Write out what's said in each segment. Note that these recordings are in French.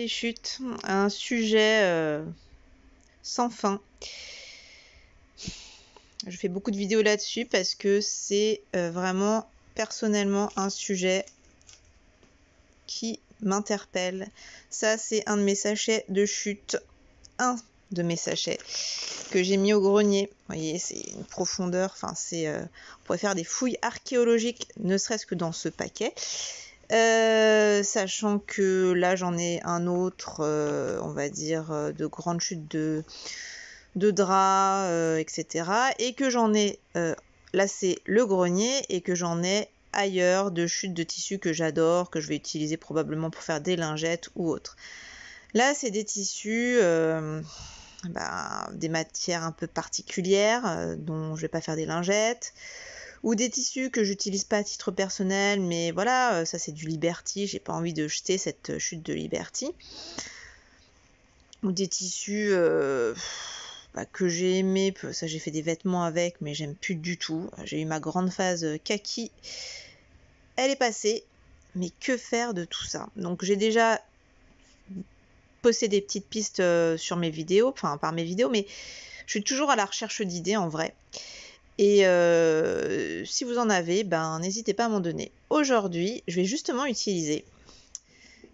les chutes, un sujet sans fin. Je fais beaucoup de vidéos là-dessus parce que c'est vraiment personnellement un sujet qui m'interpelle. Ça, c'est un de mes sachets de chute. Un de mes sachets que j'ai mis au grenier. Vous voyez, c'est une profondeur. Enfin, on pourrait faire des fouilles archéologiques, ne serait-ce que dans ce paquet. Sachant que là, j'en ai un autre, on va dire, de grandes chutes de draps, etc. Et que j'en ai, là c'est le grenier, et que j'en ai ailleurs de chutes de tissus que j'adore, que je vais utiliser probablement pour faire des lingettes ou autre. Là c'est des tissus, des matières un peu particulières, dont je vais pas faire des lingettes, ou des tissus que j'utilise pas à titre personnel, mais voilà, ça c'est du Liberty, j'ai pas envie de jeter cette chute de Liberty. Ou des tissus que j'ai aimé, ça j'ai fait des vêtements avec, mais j'aime plus du tout. J'ai eu ma grande phase kaki, elle est passée, mais que faire de tout ça? Donc j'ai déjà posté des petites pistes sur mes vidéos, enfin par mes vidéos, mais je suis toujours à la recherche d'idées en vrai. Et si vous en avez, n'hésitez pas à m'en donner. Aujourd'hui, je vais justement utiliser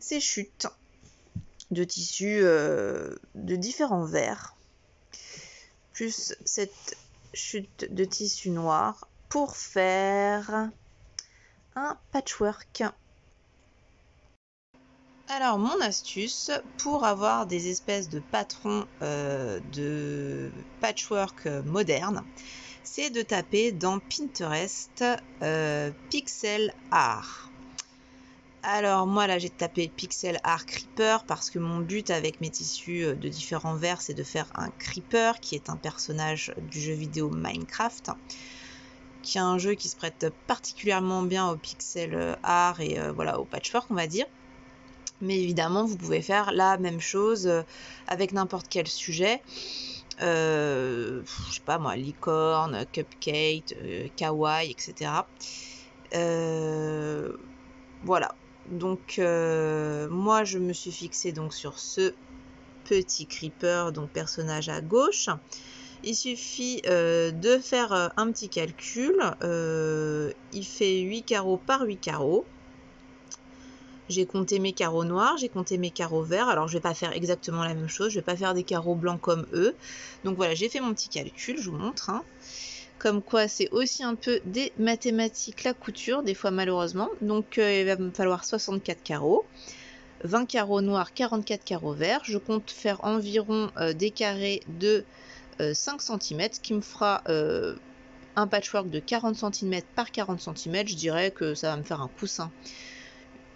ces chutes de tissus de différents verres, plus cette chute de tissu noir pour faire un patchwork. Alors mon astuce pour avoir des espèces de patrons de patchwork moderne, c'est de taper dans Pinterest pixel art. Alors moi là j'ai tapé pixel art creeper parce que mon but avec mes tissus de différents verres c'est de faire un creeper qui est un personnage du jeu vidéo Minecraft, qui est un jeu qui se prête particulièrement bien au pixel art et voilà, au patchwork on va dire. Mais évidemment vous pouvez faire la même chose avec n'importe quel sujet. Je sais pas moi, licorne, cupcake, kawaii, etc. Voilà. Donc moi je me suis fixée donc sur ce petit creeper, donc personnage à gauche. Il suffit de faire un petit calcul. Il fait 8 carreaux par 8 carreaux. J'ai compté mes carreaux noirs, j'ai compté mes carreaux verts. Alors je vais pas faire exactement la même chose, je vais pas faire des carreaux blancs comme eux. Donc voilà, j'ai fait mon petit calcul, je vous montre. Comme quoi c'est aussi un peu des mathématiques la couture, des fois malheureusement. Donc il va me falloir 64 carreaux, 20 carreaux noirs, 44 carreaux verts. Je compte faire environ des carrés de 5 cm, ce qui me fera un patchwork de 40 cm par 40 cm. Je dirais que ça va me faire un coussin.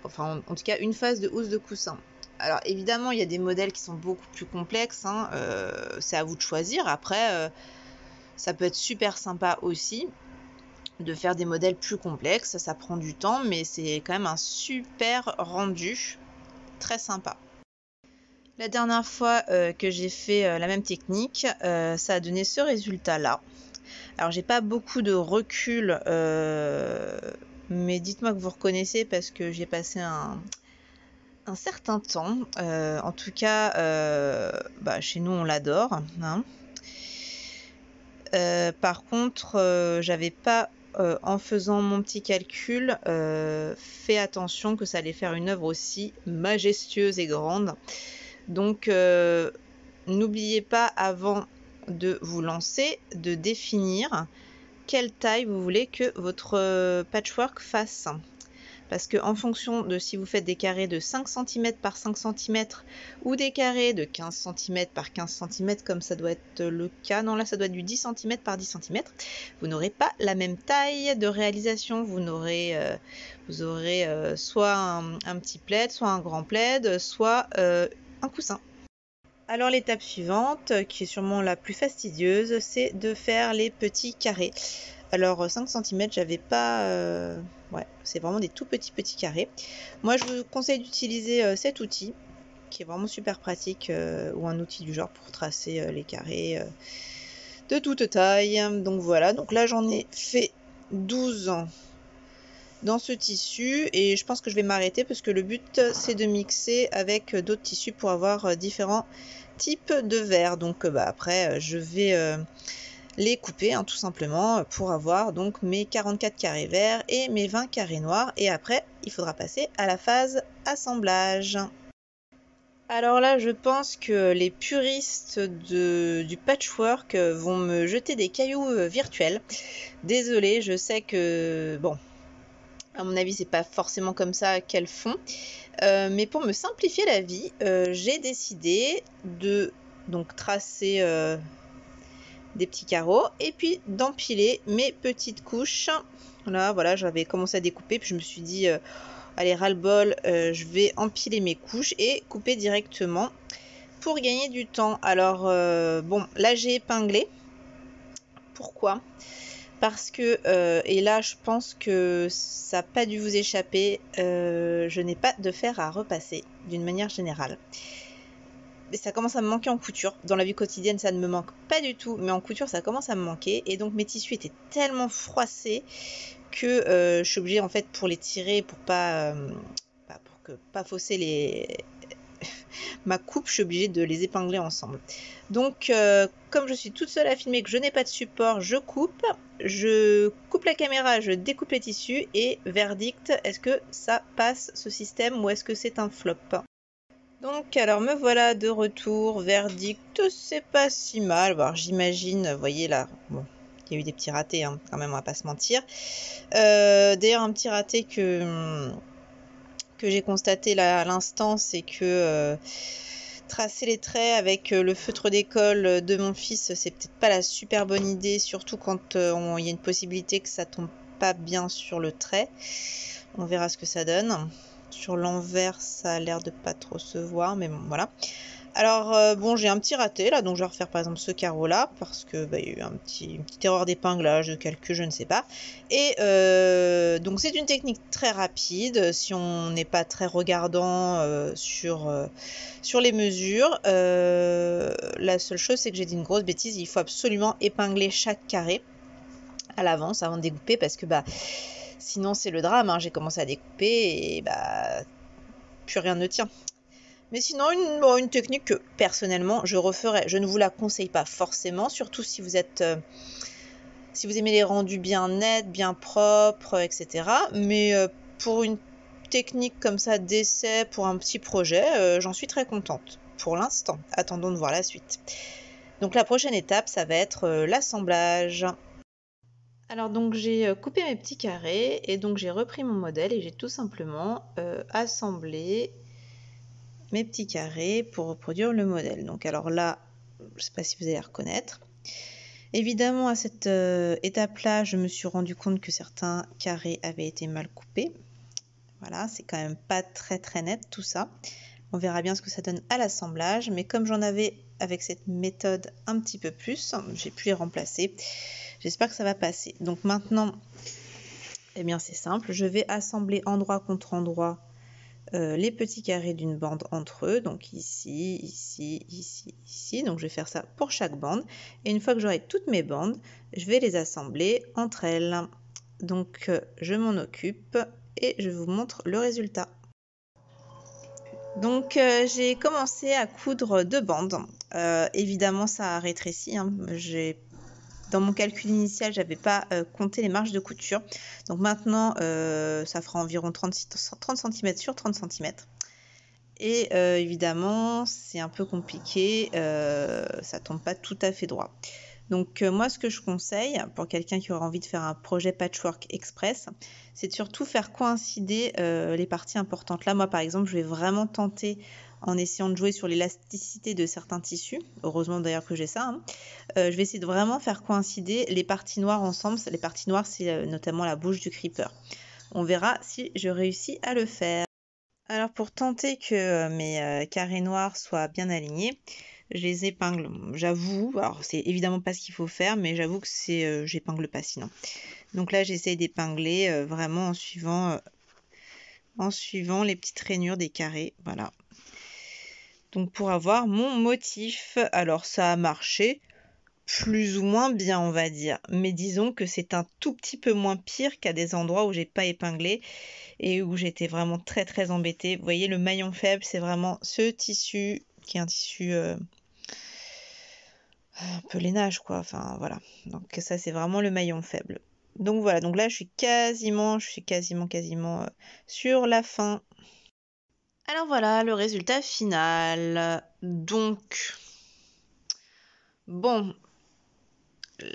Enfin en tout cas une phase de housse de coussin. Alors évidemment il y a des modèles qui sont beaucoup plus complexes, c'est à vous de choisir. Après ça peut être super sympa aussi de faire des modèles plus complexes, ça prend du temps, mais c'est quand même un super rendu, très sympa. La dernière fois que j'ai fait la même technique, ça a donné ce résultat-là. Alors j'ai pas beaucoup de recul, mais dites-moi que vous reconnaissez parce que j'ai passé un certain temps. En tout cas, chez nous on l'adore. Par contre, j'avais pas, en faisant mon petit calcul, fait attention que ça allait faire une œuvre aussi majestueuse et grande. Donc n'oubliez pas, avant de vous lancer, de définir quelle taille vous voulez que votre patchwork fasse. Parce que en fonction de si vous faites des carrés de 5 cm par 5 cm ou des carrés de 15 cm par 15 cm, comme ça doit être le cas, non là ça doit être du 10 cm par 10 cm, vous n'aurez pas la même taille de réalisation. Vous aurez soit un petit plaid, soit un grand plaid, soit un coussin. Alors l'étape suivante, qui est sûrement la plus fastidieuse, c'est de faire les petits carrés. Alors 5 cm, j'avais pas... ouais, c'est vraiment des tout petits carrés. Moi je vous conseille d'utiliser cet outil, qui est vraiment super pratique, ou un outil du genre pour tracer les carrés de toute taille. Donc voilà, donc là j'en ai fait 12 dans ce tissu et je pense que je vais m'arrêter parce que le but c'est de mixer avec d'autres tissus pour avoir différents types de verres. Donc après je vais les couper hein, tout simplement pour avoir donc mes 44 carrés verts et mes 20 carrés noirs et après il faudra passer à la phase assemblage. Alors là, je pense que les puristes du patchwork vont me jeter des cailloux virtuels. Désolée, je sais que, bon, à mon avis, c'est pas forcément comme ça qu'elles font. Mais pour me simplifier la vie, j'ai décidé de donc tracer des petits carreaux et puis d'empiler mes petites couches. Là, voilà, j'avais commencé à découper, puis je me suis dit... allez, ras-le-bol, je vais empiler mes couches et couper directement pour gagner du temps. Alors, bon, là j'ai épinglé. Pourquoi? Parce que, et là je pense que ça n'a pas dû vous échapper, je n'ai pas de fer à repasser d'une manière générale. Mais ça commence à me manquer en couture. Dans la vie quotidienne, ça ne me manque pas du tout, mais en couture, ça commence à me manquer. Et donc mes tissus étaient tellement froissés que je suis obligée en fait pour les tirer, pour pas fausser ma coupe, je suis obligée de les épingler ensemble. Donc comme je suis toute seule à filmer, que je n'ai pas de support, je coupe la caméra, je découpe les tissus et verdict, est-ce que ça passe ce système ou est-ce que c'est un flop? Donc alors me voilà de retour, verdict, c'est pas si mal. Alors j'imagine, vous voyez là, bon, il y a eu des petits ratés hein, quand même, on va pas se mentir. D'ailleurs un petit raté que j'ai constaté là à l'instant, c'est que tracer les traits avec le feutre d'école de mon fils, c'est peut-être pas la super bonne idée, surtout quand il y a une possibilité que ça tombe pas bien sur le trait. On verra ce que ça donne. Sur l'envers, ça a l'air de pas trop se voir, mais bon, voilà. Alors, bon, j'ai un petit raté, là, donc je vais refaire par exemple ce carreau-là, parce que il y a eu une petite erreur d'épinglage, de calcul, je ne sais pas. Et donc c'est une technique très rapide, si on n'est pas très regardant sur les mesures. La seule chose, c'est que j'ai dit une grosse bêtise, il faut absolument épingler chaque carré à l'avance avant de découper, parce que sinon c'est le drame, hein. J'ai commencé à découper et plus rien ne tient. Mais sinon, une technique que personnellement je referais. Je ne vous la conseille pas forcément, surtout si vous êtes, si vous aimez les rendus bien nets, bien propres, etc. Mais pour une technique comme ça d'essai, pour un petit projet, j'en suis très contente. Pour l'instant, attendons de voir la suite. Donc la prochaine étape, ça va être l'assemblage. Alors donc j'ai coupé mes petits carrés et donc j'ai repris mon modèle et j'ai tout simplement assemblé mes petits carrés pour reproduire le modèle. Donc alors là, je ne sais pas si vous allez reconnaître. Évidemment à cette étape-là, je me suis rendu compte que certains carrés avaient été mal coupés. Voilà, c'est quand même pas très très net tout ça. On verra bien ce que ça donne à l'assemblage, mais comme j'en avais avec cette méthode un petit peu plus, j'ai pu les remplacer. J'espère que ça va passer. Donc maintenant, eh bien c'est simple, je vais assembler endroit contre endroit les petits carrés d'une bande entre eux, donc ici, ici, ici, ici. Donc je vais faire ça pour chaque bande. Et une fois que j'aurai toutes mes bandes, je vais les assembler entre elles. Donc je m'en occupe et je vous montre le résultat. Donc j'ai commencé à coudre 2 bandes. Évidemment ça a rétréci, hein. Dans mon calcul initial, j'avais pas compté les marges de couture. Donc maintenant, ça fera environ 30 cm sur 30 cm. Et évidemment, c'est un peu compliqué, ça tombe pas tout à fait droit. Donc moi, ce que je conseille pour quelqu'un qui aura envie de faire un projet patchwork express, c'est de surtout faire coïncider les parties importantes. Là, moi, par exemple, je vais vraiment tenter en essayant de jouer sur l'élasticité de certains tissus. Heureusement d'ailleurs que j'ai ça. Hein. Je vais essayer de vraiment faire coïncider les parties noires ensemble. Les parties noires, c'est notamment la bouche du creeper. On verra si je réussis à le faire. Alors pour tenter que mes carrés noirs soient bien alignés, je les épingle. J'avoue, alors c'est évidemment pas ce qu'il faut faire, mais j'avoue que j'épingle pas sinon. Donc là j'essaye d'épingler vraiment en suivant les petites rainures des carrés, voilà. Donc pour avoir mon motif, alors ça a marché, plus ou moins bien, on va dire. Mais disons que c'est un tout petit peu moins pire qu'à des endroits où j'ai pas épinglé et où j'étais vraiment très très embêtée. Vous voyez, le maillon faible, c'est vraiment ce tissu qui est un tissu un peu lainage, quoi. Enfin, voilà. Donc ça, c'est vraiment le maillon faible. Donc voilà, donc là, je suis quasiment sur la fin. Alors voilà, le résultat final. Donc, bon,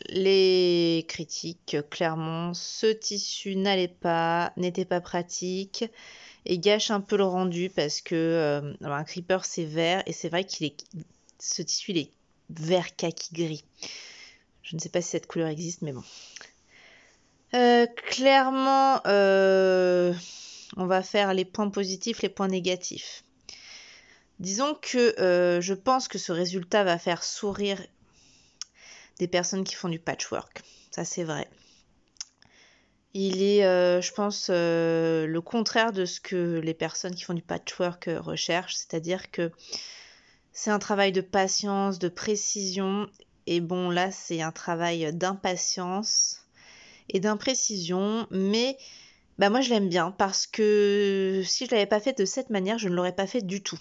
les critiques, clairement, ce tissu n'était pas pratique et gâche un peu le rendu parce que un creeper c'est vert et c'est vrai ce tissu il est vert kaki gris. Je ne sais pas si cette couleur existe, mais bon. Clairement, on va faire les points positifs, les points négatifs. Disons que je pense que ce résultat va faire sourire des personnes qui font du patchwork. Ça, c'est vrai. Il est, je pense, le contraire de ce que les personnes qui font du patchwork recherchent, c'est-à-dire que c'est un travail de patience, de précision, et bon, là, c'est un travail d'impatience et d'imprécision, mais bah, moi, je l'aime bien parce que si je l'avais pas fait de cette manière, je ne l'aurais pas fait du tout.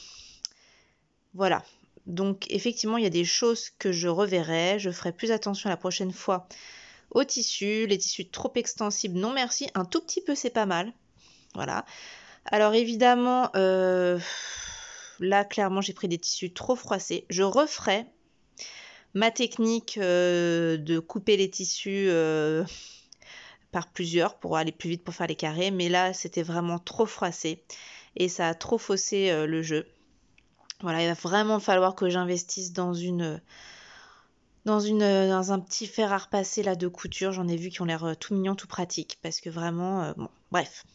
Voilà. Donc, effectivement, il y a des choses que je reverrai, je ferai plus attention la prochaine fois aux tissus, les tissus trop extensibles, non merci, un tout petit peu c'est pas mal, voilà. Alors évidemment, là clairement j'ai pris des tissus trop froissés, je referai ma technique de couper les tissus par plusieurs pour aller plus vite pour faire les carrés, mais là c'était vraiment trop froissé et ça a trop faussé le jeu. Voilà, il va vraiment falloir que j'investisse dans un petit fer à repasser là de couture. J'en ai vu qui ont l'air tout mignons, tout pratiques. Parce que vraiment, bon, bref.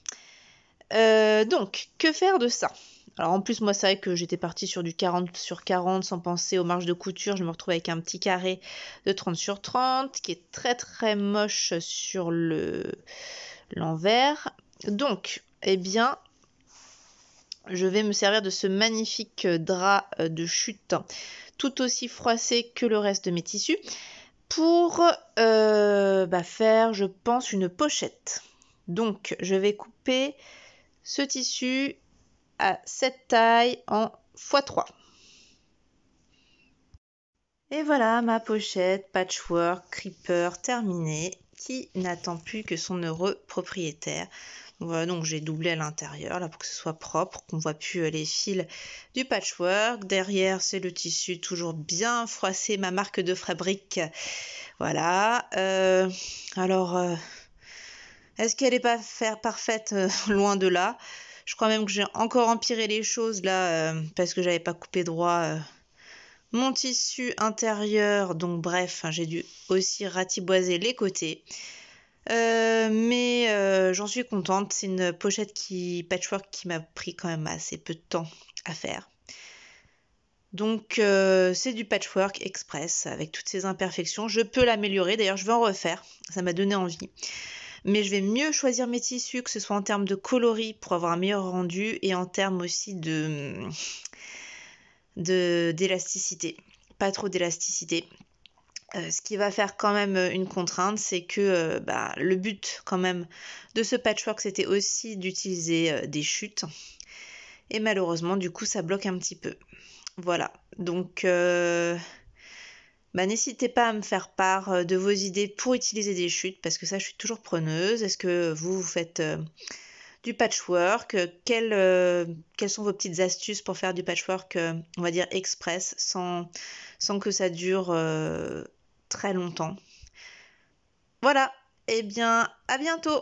Donc, que faire de ça? Alors en plus, moi, c'est vrai que j'étais partie sur du 40 sur 40 sans penser aux marges de couture. Je me retrouve avec un petit carré de 30 sur 30 qui est très très moche sur l'envers. Donc, eh bien, je vais me servir de ce magnifique drap de chute tout aussi froissé que le reste de mes tissus pour faire, je pense, une pochette. Donc, je vais couper ce tissu à cette taille en x3. Et voilà ma pochette patchwork creeper terminée qui n'attend plus que son heureux propriétaire. Voilà, donc j'ai doublé à l'intérieur là pour que ce soit propre, qu'on voit plus les fils du patchwork. Derrière, c'est le tissu toujours bien froissé, ma marque de fabrique. Voilà. Alors, est-ce qu'elle n'est pas parfaite? Loin de là. Je crois même que j'ai encore empiré les choses là parce que j'avais pas coupé droit mon tissu intérieur. Donc bref, j'ai dû aussi ratiboiser les côtés. Mais j'en suis contente. C'est une pochette patchwork qui m'a pris quand même assez peu de temps à faire. Donc c'est du patchwork express avec toutes ces imperfections. Je peux l'améliorer. D'ailleurs, je vais en refaire. Ça m'a donné envie. Mais je vais mieux choisir mes tissus, que ce soit en termes de coloris pour avoir un meilleur rendu et en termes aussi d'élasticité. Pas trop d'élasticité. Ce qui va faire quand même une contrainte, c'est que le but quand même de ce patchwork, c'était aussi d'utiliser des chutes. Et malheureusement, du coup, ça bloque un petit peu. Voilà. Donc, n'hésitez pas à me faire part de vos idées pour utiliser des chutes, parce que ça, je suis toujours preneuse. Est-ce que vous faites du patchwork? Quelles sont vos petites astuces pour faire du patchwork, on va dire, express, sans que ça dure très longtemps? Voilà, eh bien, à bientôt!